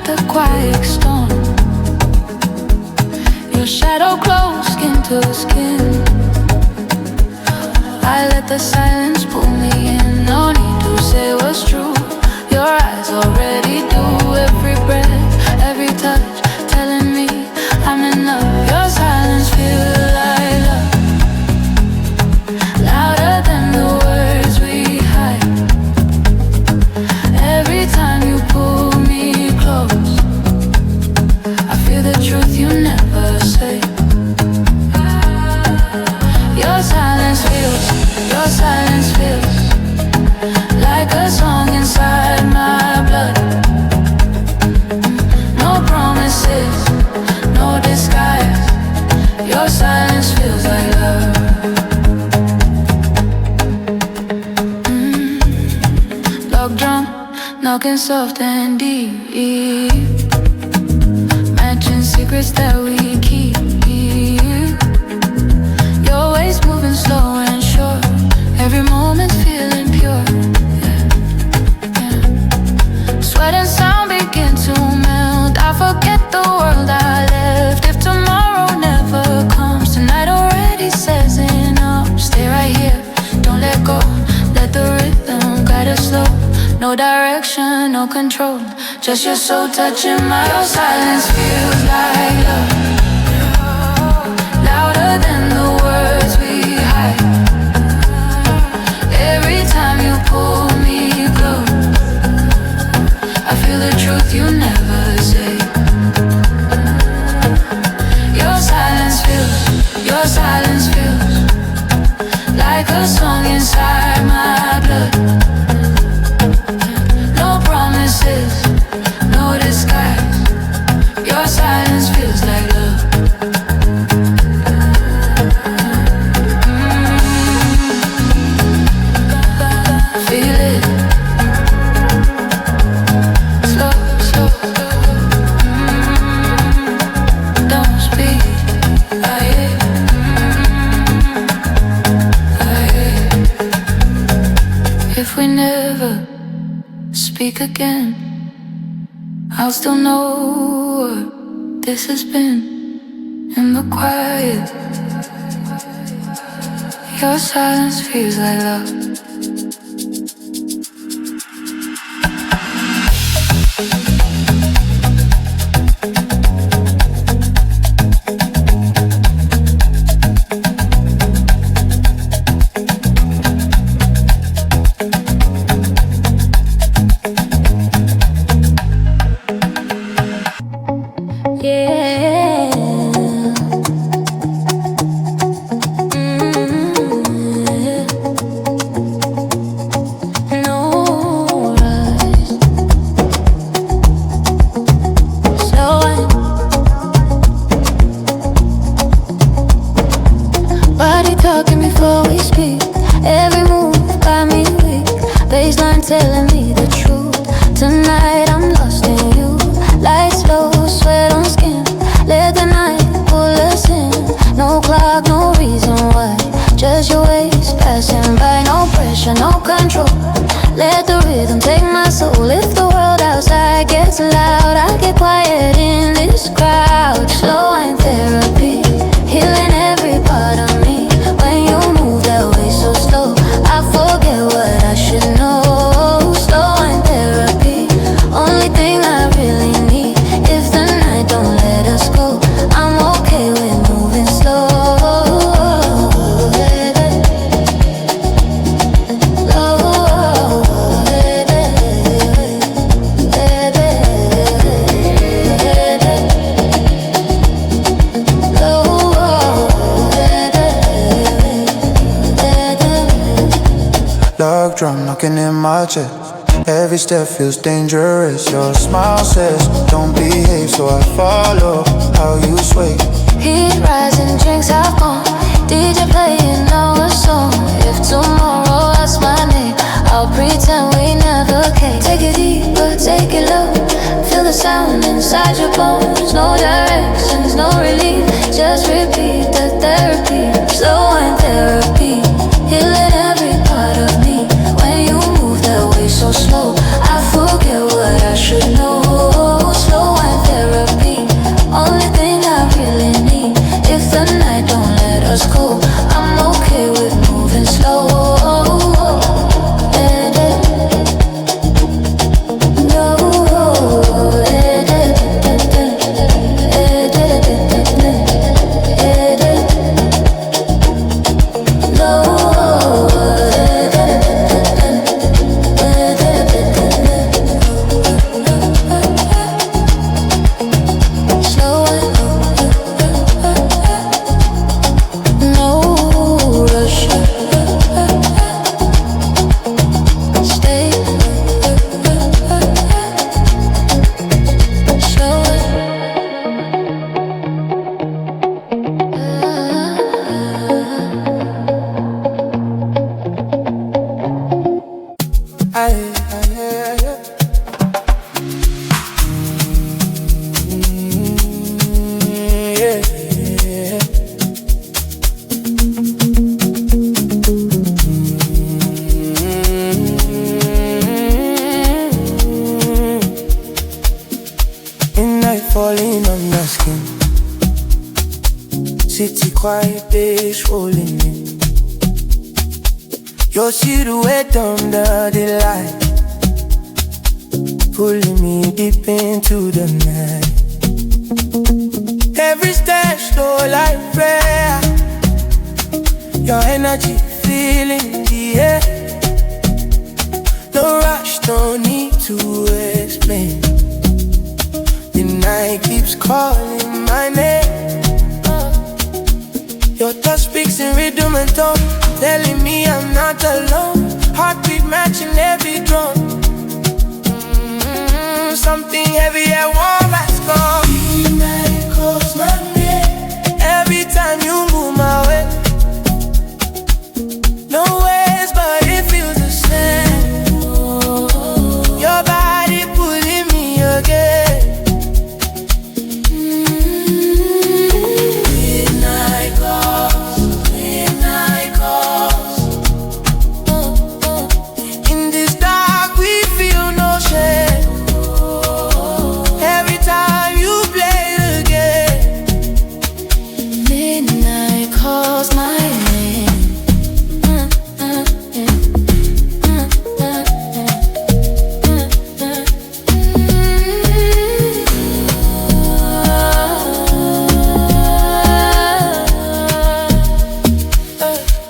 the quiet storm. Your shadow glows skin to skin. I let the silence pull me in. No need to say what's true. Your eyes already do. Every breath, every touch, telling me I'm in love. Your silence feels like love, louder than the words we hide. Every time you pull me close, I feel the truth you never say. Your silence feels like a song inside my blood. No promises, no disguise. Your silence feels like love. Log drum, knocking soft and deep, matching secrets that we keep. Your waist moving slow and sure. Every moment's feeling pure. Sweat and sound begin to melt. I forget the world I left. If tomorrow never comes, tonight already says enough. Stay right here, don't let go. Let the rhythm guide us slow. No direction, no control, just your soul touching my. Your silence feels like love, louder than the words we hide. Every time you pull me close, I feel the truth you never say. Your silence feels like a song inside my blood. No promises, no disguise. Your silence feels like love. Feel it. Slow, slow. Don't speak. I hear. If we never speak again, I'll still know what this has been. In the quiet, your silence feels like love. Telling me the truth. Tonight I'm lost in you. Lights low, sweat on skin. Let the night pull us in. No clock, no reason why. Just your ways passing by. No pressure, no control. Let the rhythm take my soul. If the world outside gets loud, I get quiet in this crowd. Slow wine therapy, healing every part of me. When you move that way so slow, I forget what I should know. Drum knocking in my chest. Every step feels dangerous. Your smile says don't behave, so I follow how you sway. Heat rising, drinks have gone. DJ playing our song. If tomorrow asks my name, I'll pretend we never came. Take it deep, but take it low. Feel the sound inside your bones. No directions, no relief. Just repeat the therapy. Slow and therapy, healing every part of me. When you move that way so slow, I forget what I should know. Slow light falling on my skin. City quiet, bass rolling in. Your silhouette under the light, pulling me deep into the night. Every step slow like prayer. Your energy filling the air. No rush, no need to explain. The night keeps calling my name. Your touch speaks in rhythm and tone, telling me I'm not alone. Heartbeat matching every drum. Something heavy and warm has come. Midnight calls my name. Every time you move my way. No ways, but it feels the same. Your body pulling me again. Midnight calls, midnight calls. In this dark we feel no shame. Every time you play the game. Midnight calls my name.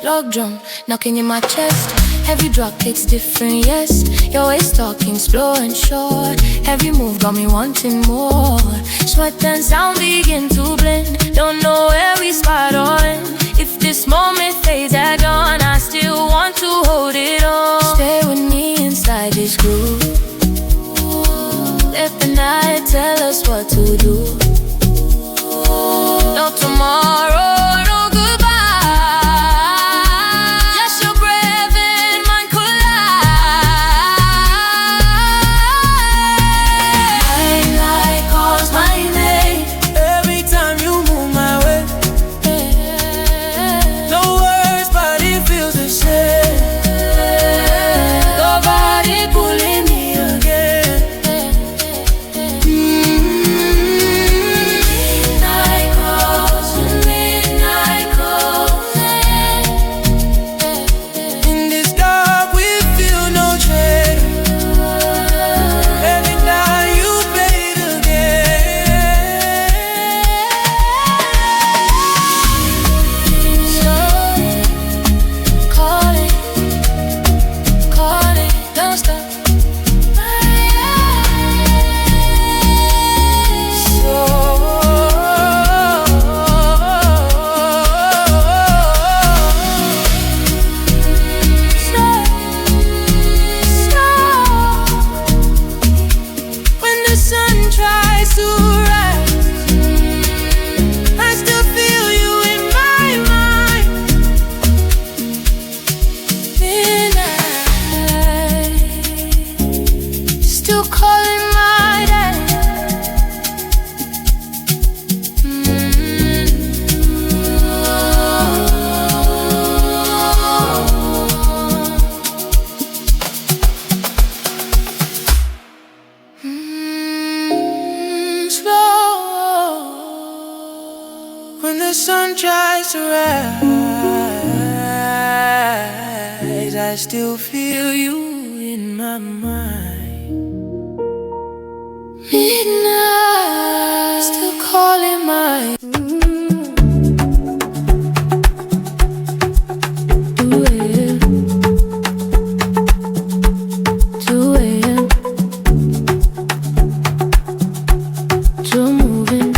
Log drum knocking in my chest. Heavy drop kicks different, yes. Your waist talking slow and short. Every move got me wanting more. Sweat and sound begin to blend. Don't know where we spot or end. If this moment fades at dawn, I still want to hold it on. Stay with me inside this groove. Let the night tell us what to do. No tomorrow. When the sun tries to rise, I still feel you in my mind. Midnight, still calling my 2 a.m. 2 a.m. Still moving.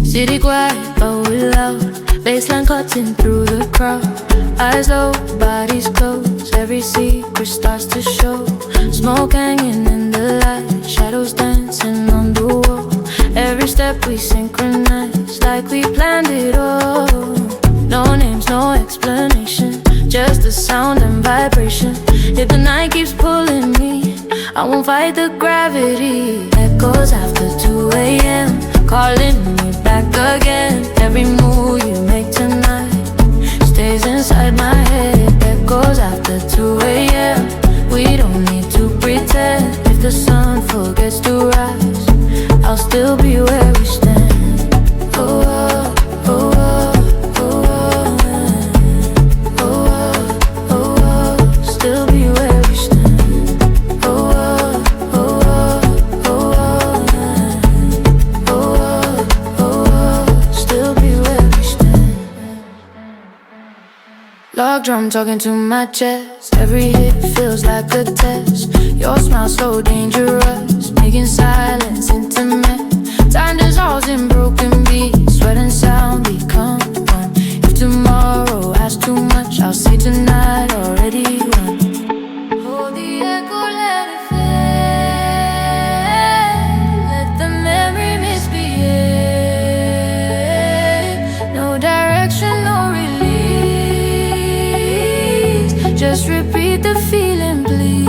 City quiet, but we loud. Bassline cutting through the crowd. Eyes low, bodies close. Every secret starts to show. Smoke hanging in the light. Shadows dancing on the wall. Every step we synchronize, like we planned it all. No names, no explanation, just the sound and vibration. If the night keeps pulling me, I won't fight the gravity. Echoes after 2 a.m. calling me back again. Every move you make tonight stays inside my head. Echoes after 2 a.m. We don't need to pretend. the sun forgets to rise, I'll still be where we stand. Oh, oh, oh, oh, oh, oh, oh, still be where we stand. Oh, oh, oh, oh, oh, still be where we stand. Log drum talking to my chest. Every hit feels like a test. Your smile so dangerous, making silence intimate. Time dissolves in broken beats. Sweat and sound become one. If tomorrow has too much, I'll say tonight already won. Hold the echo, let it fade. Let the memory misbehave. No direction, no release. Just repeat the feeling, please.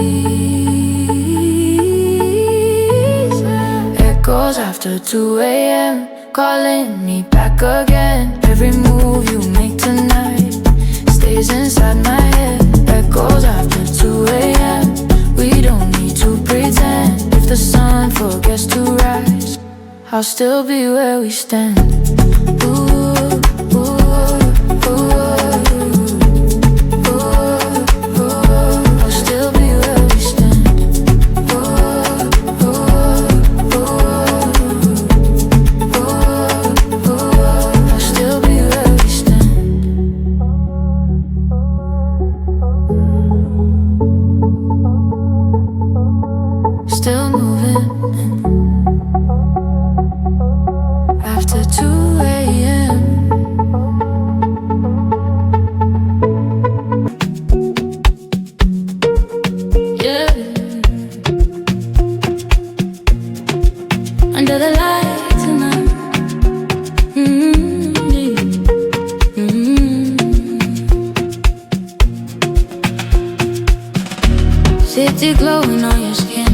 Echoes after 2 a.m. calling me back again. Every move you make tonight stays inside my head. Echoes after 2 a.m. We don't need to pretend. If the sun forgets to rise, I'll still be where we stand. Ooh, ooh, ooh. Still moving after 2 a.m. Yeah. Under the lights tonight. City glowing on your skin.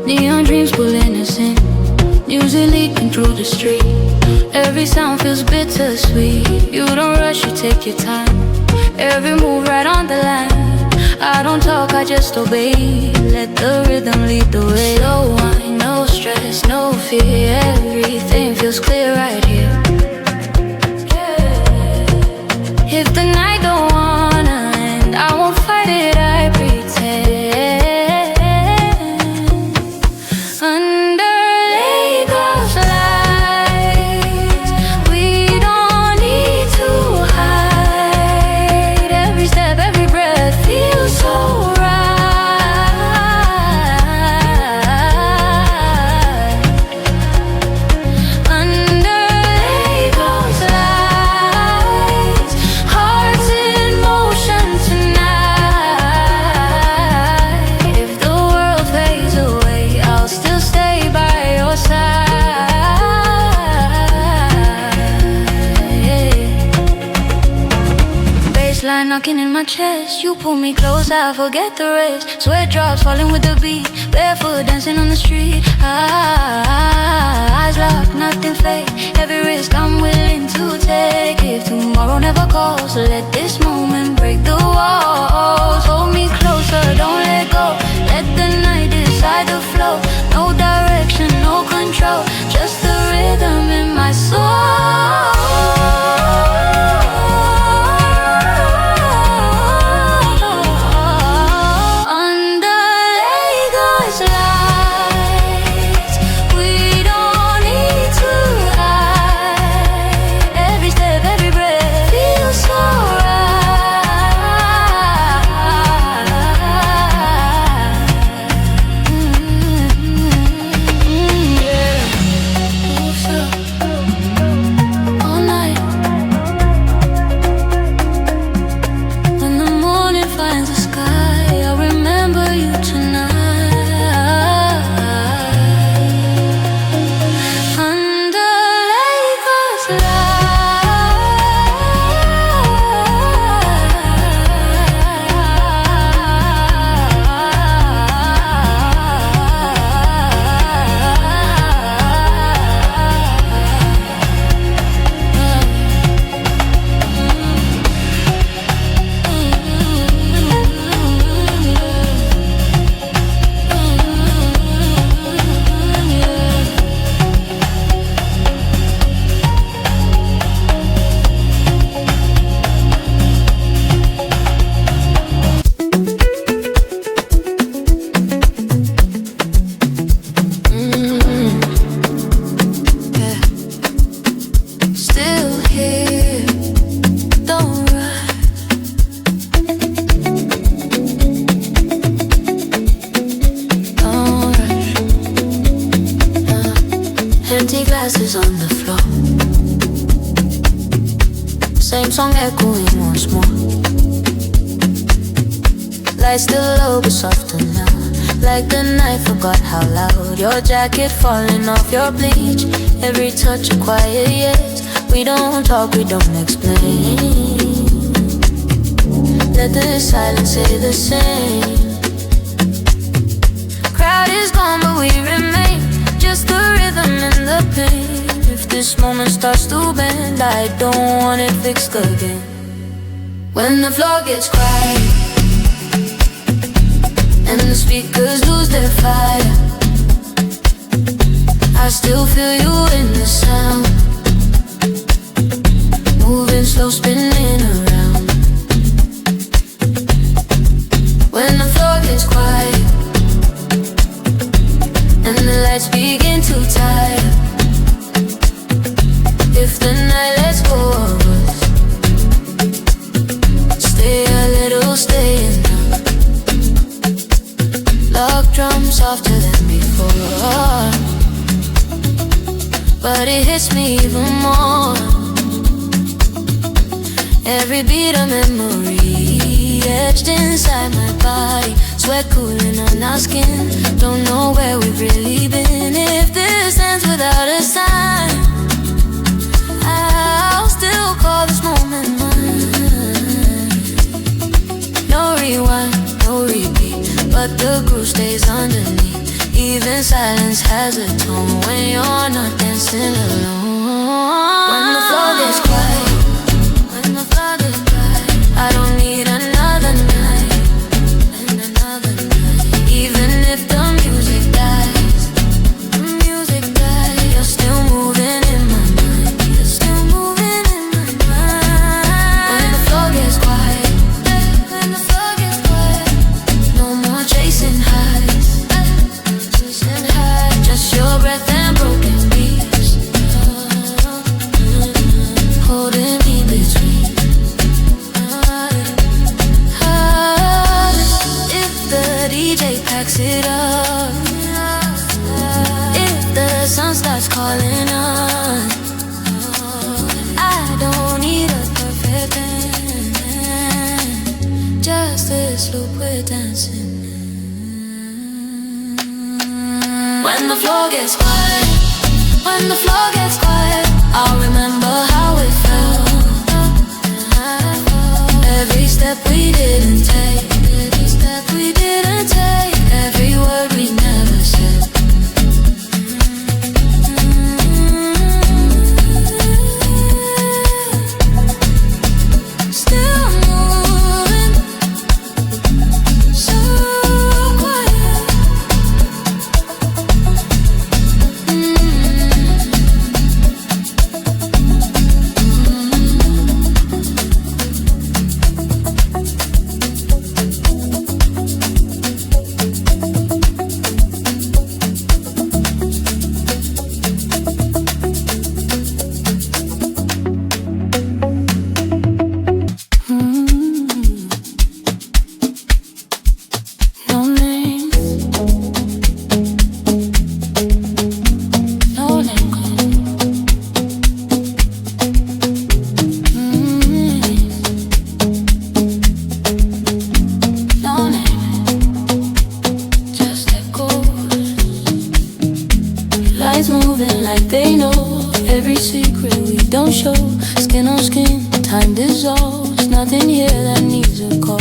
Neon dreams pulling us in. Music leaking through the street. Every sound feels bittersweet. You don't rush, you take your time. Every move right on the line. I don't talk, I just obey. Let the rhythm lead the way. No wine, no stress, no fear. Everything feels clear right here. If the night don't wanna end, I won't fight it, I pretend. Knocking in my chest, you pull me close, I forget the rest. Sweat drops falling with the beat, barefoot dancing on the street. Eyes locked, nothing fake. Every risk I'm willing to take. If tomorrow never calls, let this moment break the walls. Hold me closer, don't let go. Let the night decide the flow. No direction, no control, just the rhythm in my soul. glasses on the floor. Same song echoing once more. Lights still low but softer now. Like the night forgot how loud. Your jacket falling off your bleach. Every touch a quiet yes. We don't talk, we don't explain. Let the silence say the same. Crowd is gone but we remain. Just the rhythm and the pain. If this moment starts to bend, I don't want it fixed again. When the floor gets quiet and the speakers lose their fire, I still feel you in the sound. Moving slow, spinning around. When the floor gets quiet and the lights begin to tire, if the night lets go of us, stay a little, stay enough. Lock drums softer than before, but it hits me even more. Every beat a memory etched inside my body. Sweat cooling on our skin. Don't know where we've really been. If this ends without a sign, I'll still call this moment mine. No rewind, no repeat, but the groove stays underneath. Even silence has a tone when you're not dancing alone. When the floor gets quiet, when the floor gets quiet, I don't need another night and another night. Even if the music dies, the music dies, you're still moving in my mind. You're still moving in my mind. When the floor gets quiet, when the floor gets quiet, no more chasing highs, chasing highs. Just your breath and broken beats, holding me between. If the DJ packs it up, if the sun starts calling on, I don't need a perfect end, just this loop we're dancing. When the floor gets quiet, when the floor gets quiet, I'll remember how it felt. Every step we didn't take, every step we didn't take, every word we never said. Still moving, so quiet. No name, no name. No name, just echoes. Lights moving like they know every secret we don't show. Skin on skin, time dissolves. Nothing here that needs a call.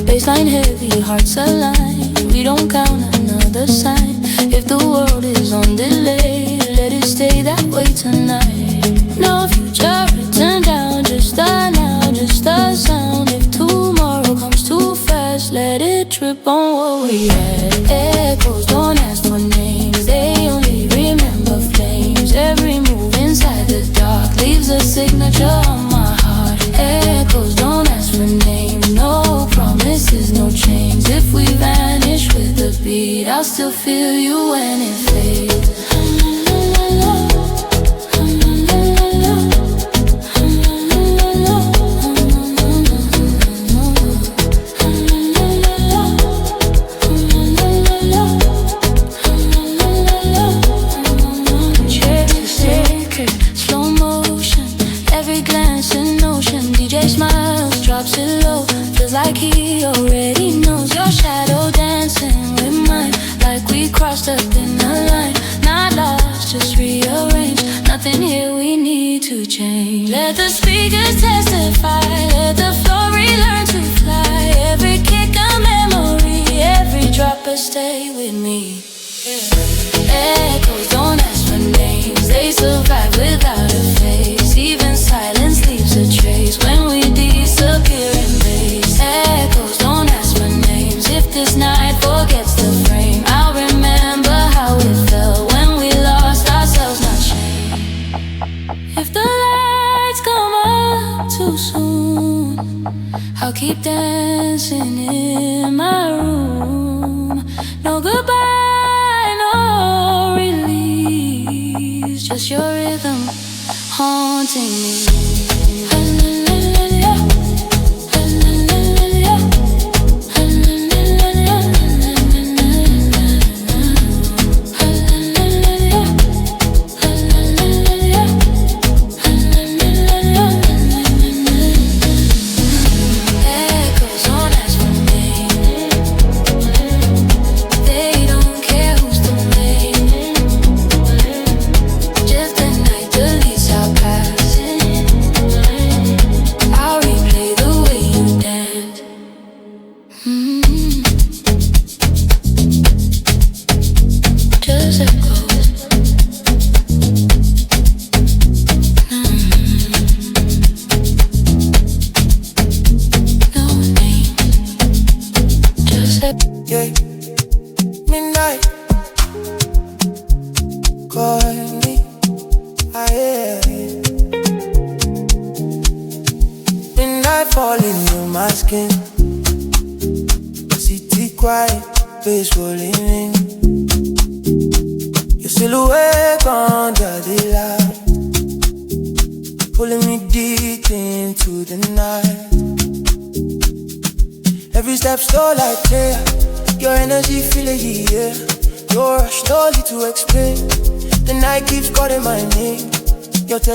Baseline heavy, hearts align. We don't count another sign. If the world is on delay, let it stay that way tonight. No future written down, just a now, just a sound. If tomorrow comes too fast, let it trip on what we had. Echoes don't ask for names, they only remember flames. Every move inside the dark leaves a signature on my heart. Echoes don't ask for names, no promises, no chains. If we vanish with the beat, I'll still feel you when it fades. Check to say crossed a thinner line. Not lost, just rearranged. Nothing here we need to change. Let the speakers testify, let the floor relearn to fly. Every kick a memory, every drop a stay with me. Echoes don't ask for names, they survive without a face. Even silence leaves a trace when we disappear in base. Echoes don't ask for names, if this night forgets the frame, I'll remember how it felt when we lost ourselves, not shame. If the lights come up too soon, I'll keep dancing in my room. No goodbye, no release, just your rhythm haunting me.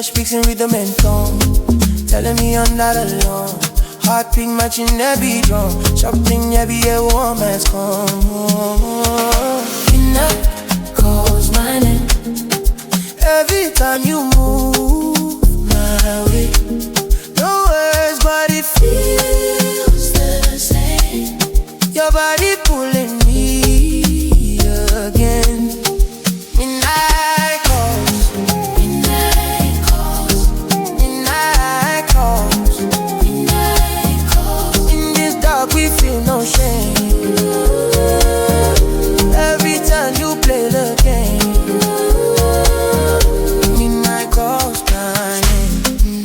Speaks in rhythm and tone, telling me I'm not alone. Heartbeat matching every drum, something every woman's come. Midnight calls my name. Every time you move my way, no words but it feels the same. Your body pulling me again. Midnight calls. We feel no shame. Every time you play the game, midnight calls my name.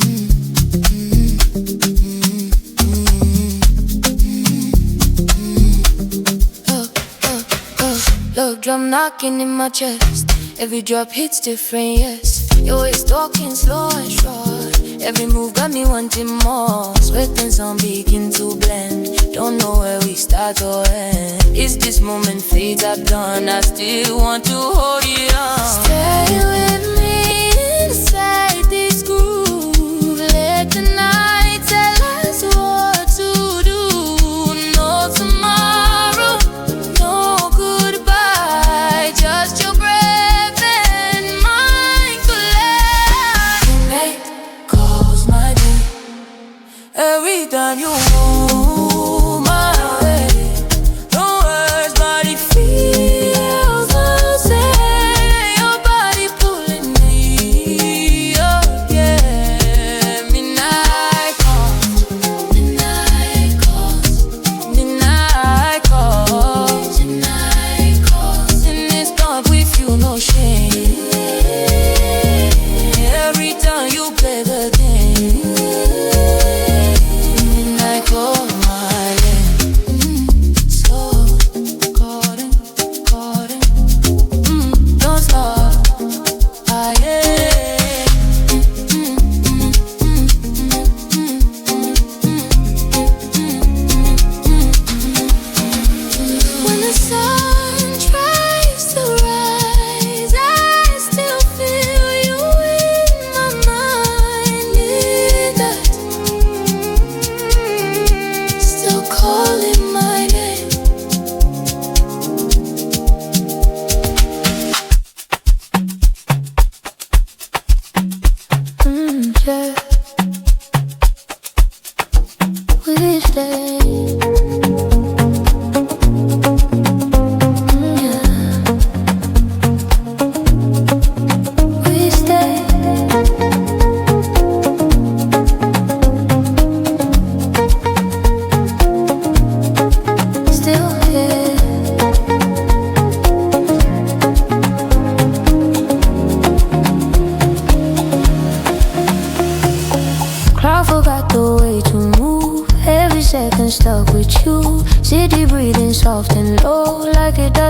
Look, drum knocking in my chest. Every drop hits different, yes. You're always talking slow and short. Every move got me wanting more. Sweat and sound begin to blend. Don't know where we start or end. Is this moment fate I've done? I still want to hold it on. Stay with me inside this groove. Let the night tell us what to do. No tomorrow, no goodbye, just your breath and mine collide. Tonight calls my name. Every time you move my way, no words but it feels the same. Your body pulling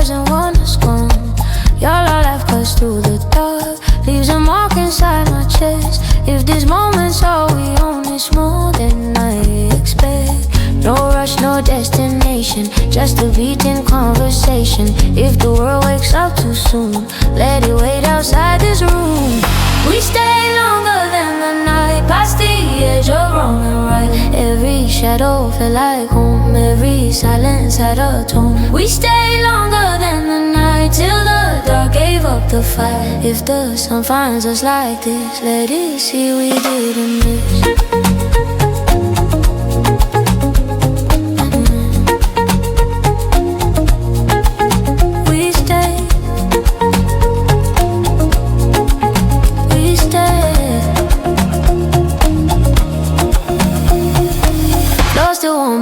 wasn't one that's gone. Your life cuts through the dark, leaves a mark inside my chest. If this moment's all we own, it's more than I expect. No rush, no destination, just a beating conversation. If the world wakes up too soon, let it wait outside this room. We stay longer than the night, past the edge of wrong and right. Every shadow felt like home, every silence had a tone. We stay longer than the night, till the dark gave up the fight. If the sun finds us like this, let it see we didn't miss.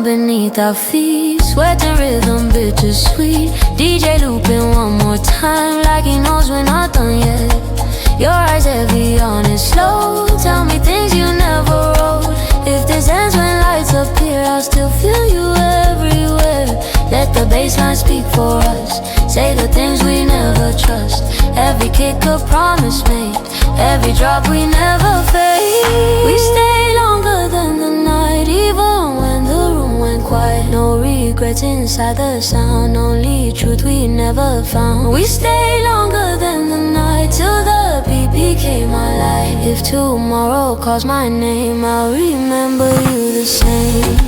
Beneath our feet, sweating rhythm bittersweet. DJ looping one more time, like he knows we're not done yet. Your eyes heavy on it slow, tell me things you never wrote. If this ends when lights appear, I'll still feel you everywhere. Let the bassline speak for us, say the things we never trust. Every kick a promise made, every drop we never fade. We stay longer than the night, even when the room went quiet. No regrets inside the sound, only truth we never found. We stay longer than the night, till the beat became our light. If tomorrow calls my name, I'll remember you the same.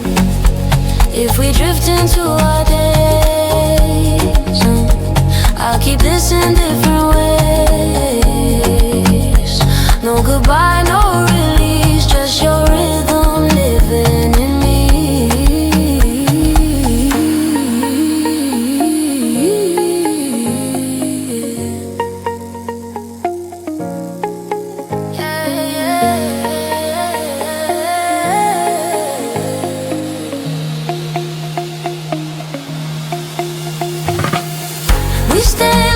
If we drift into our days, I'll keep this in different ways. No goodbye, no release, just your rhythm living in me. We stay